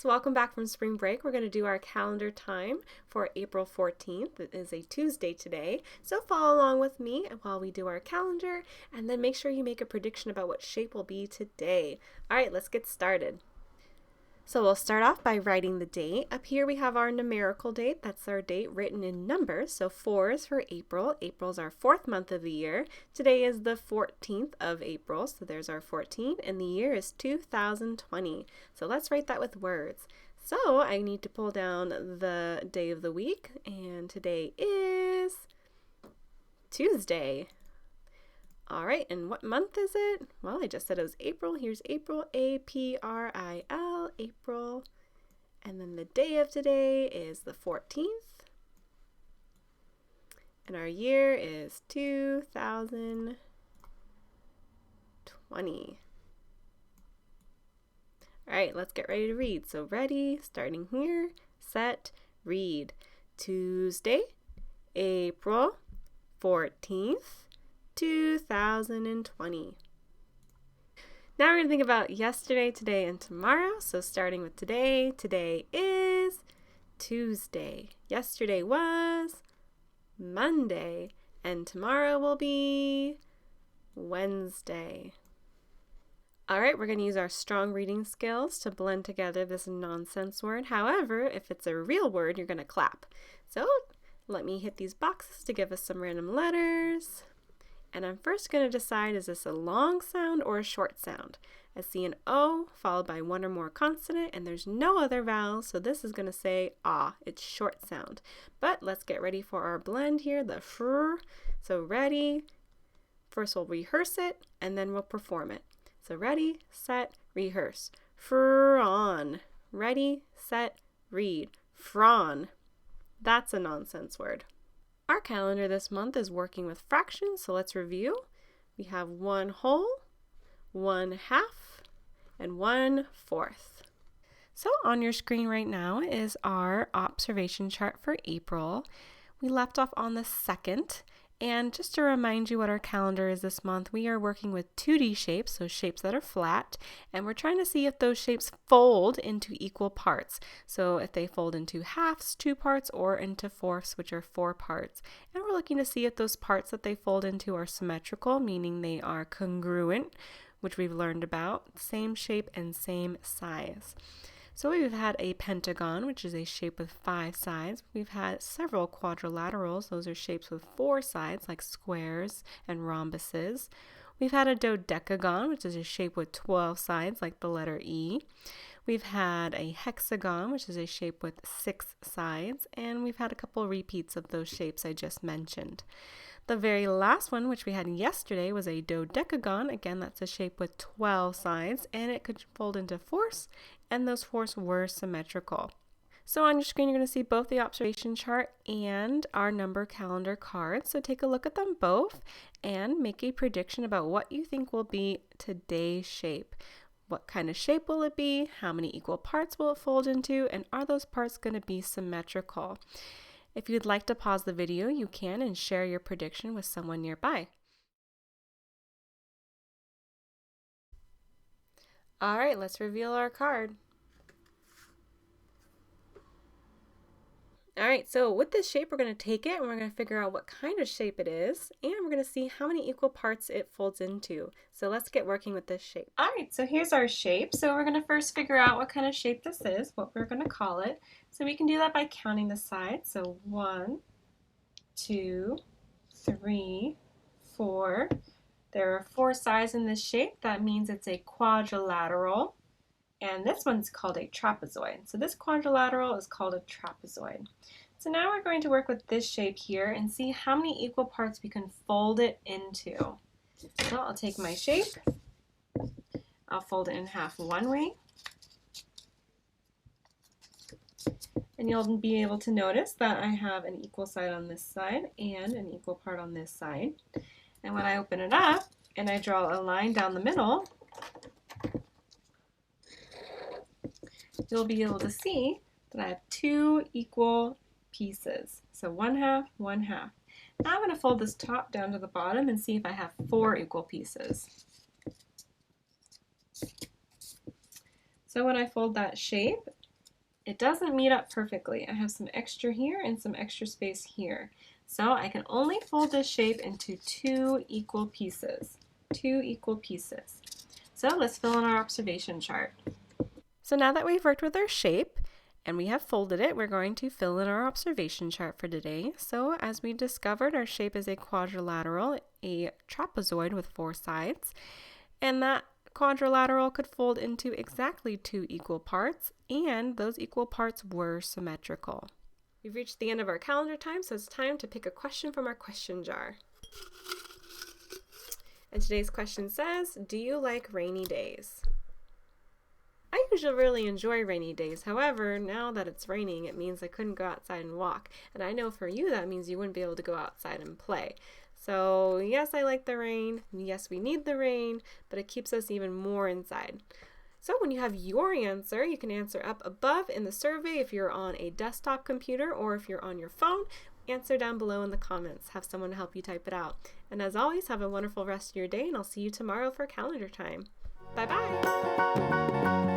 So welcome back from spring break. We're going to do our calendar time for April 14th. It is a Tuesday today. So follow along with me while we do our calendar, and then make sure you make a prediction about what shape will be today. All right, let's get started. So we'll start off by writing the date. Up here we have our numerical date. That's our date written in numbers. So 4 is for April. April's our 4th month of the year. Today is the 14th of April. So there's our 14, and the year is 2020. So let's write that with words. So I need to pull down the day of the week, and today is Tuesday. All right, and what month is it? Well, I just said it was April. Here's April, A-P-R-I-L, April. And then the day of today is the 14th. And our year is 2020. All right, let's get ready to read. So ready, starting here, set, read. Tuesday, April 14th. 2020. Now we're going to think about yesterday, today, and tomorrow. So starting with today, today is Tuesday. Yesterday was Monday, and tomorrow will be Wednesday. All right, we're going to use our strong reading skills to blend together this nonsense word. However, if it's a real word, you're going to clap. So let me hit these boxes to give us some random letters. And I'm first going to decide, is this a long sound or a short sound? I see an O followed by one or more consonant, and there's no other vowels, so this is going to say ah. It's short sound. But let's get ready for our blend here, the fr. So ready. First we'll rehearse it, and then we'll perform it. So ready, set, rehearse. Fron. Ready, set, read. Fron. That's a nonsense word. Our calendar this month is working with fractions, so let's review. We have 1 whole, 1 half, and 1/4. So on your screen right now is our observation chart for April. We left off on the 2nd. And just to remind you what our calendar is this month, we are working with 2D shapes, so shapes that are flat, and we're trying to see if those shapes fold into equal parts. So if they fold into halves, 2 parts, or into fourths, which are 4 parts. And we're looking to see if those parts that they fold into are symmetrical, meaning they are congruent, which we've learned about, same shape and same size. So we've had a pentagon, which is a shape with 5 sides. We've had several quadrilaterals. Those are shapes with 4 sides, like squares and rhombuses. We've had a dodecagon, which is a shape with 12 sides, like the letter E. We've had a hexagon, which is a shape with 6 sides. And we've had a couple repeats of those shapes I just mentioned. The very last one, which we had yesterday, was a dodecagon. Again, that's a shape with 12 sides, and it could fold into fourths, and those fourths were symmetrical. So on your screen, you're going to see both the observation chart and our number calendar cards. So take a look at them both and make a prediction about what you think will be today's shape. What kind of shape will it be? How many equal parts will it fold into? And are those parts going to be symmetrical? If you'd like to pause the video, you can and share your prediction with someone nearby. All right, let's reveal our card. All right, so with this shape, we're going to take it and we're going to figure out what kind of shape it is, and we're going to see how many equal parts it folds into. So let's get working with this shape. All right, so here's our shape. So we're going to first figure out what kind of shape this is, what we're going to call it. So we can do that by counting the sides. So 1, 2, 3, 4. There are 4 sides in this shape. That means it's a quadrilateral. And this one's called a trapezoid. So this quadrilateral is called a trapezoid. So now we're going to work with this shape here and see how many equal parts we can fold it into. So I'll take my shape. I'll fold it in half one way. And you'll be able to notice that I have an equal side on this side and an equal part on this side. And when I open it up and I draw a line down the middle, you'll be able to see that I have 2 equal pieces. So 1 half, 1 half. Now I'm going to fold this top down to the bottom and see if I have 4 equal pieces. So when I fold that shape, it doesn't meet up perfectly. I have some extra here and some extra space here. So I can only fold this shape into 2 equal pieces. 2 equal pieces. So let's fill in our observation chart. So now that we've worked with our shape and we have folded it, we're going to fill in our observation chart for today. So as we discovered, our shape is a quadrilateral, a trapezoid with 4 sides, and that quadrilateral could fold into exactly 2 equal parts, and those equal parts were symmetrical. We've reached the end of our calendar time, so it's time to pick a question from our question jar. And today's question says, do you like rainy days? I usually really enjoy rainy days. However, now that it's raining, it means I couldn't go outside and walk. And I know for you that means you wouldn't be able to go outside and play. So yes, I like the rain. Yes, we need the rain, but it keeps us even more inside. So when you have your answer, you can answer up above in the survey if you're on a desktop computer or if you're on your phone. Answer down below in the comments. Have someone help you type it out. And as always, have a wonderful rest of your day, and I'll see you tomorrow for calendar time. Bye-bye!